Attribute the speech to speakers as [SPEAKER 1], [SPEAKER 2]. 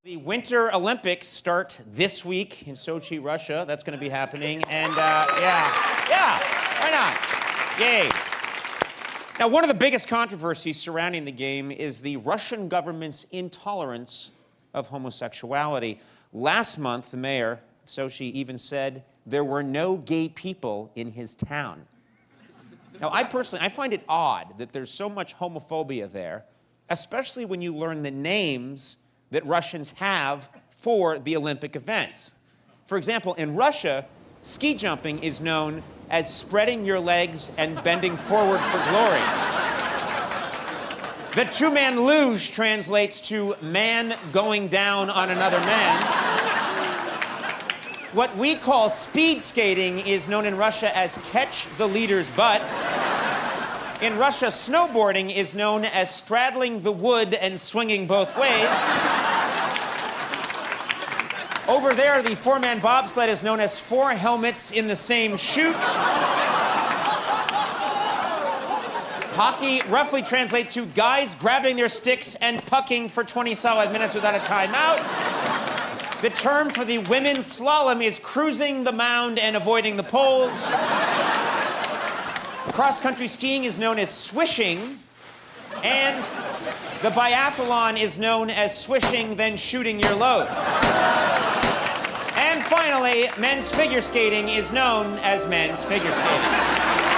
[SPEAKER 1] The Winter Olympics start this week in Sochi, Russia. That's going to be happening. And, why not? Yay. Now, one of the biggest controversies surrounding the game is the Russian government's intolerance of homosexuality. Last month, the mayor of Sochi even said there were no gay people in his town. Now, I find it odd that there's so much homophobia there, especially when you learn the names that Russians have for the Olympic events. For example, in Russia, ski jumping is known as spreading your legs and bending forward for glory. The two-man luge translates to man going down on another man. What we call speed skating is known in Russia as catch the leader's butt. In Russia, snowboarding is known as straddling the wood and swinging both ways. Over there, the four-man bobsled is known as four helmets in the same chute. Hockey roughly translates to guys grabbing their sticks and pucking for 20 solid minutes without a timeout. The term for the women's slalom is cruising the mound and avoiding the poles. Cross-country skiing is known as swishing, and the biathlon is known as swishing, then shooting your load. And finally, men's figure skating is known as men's figure skating.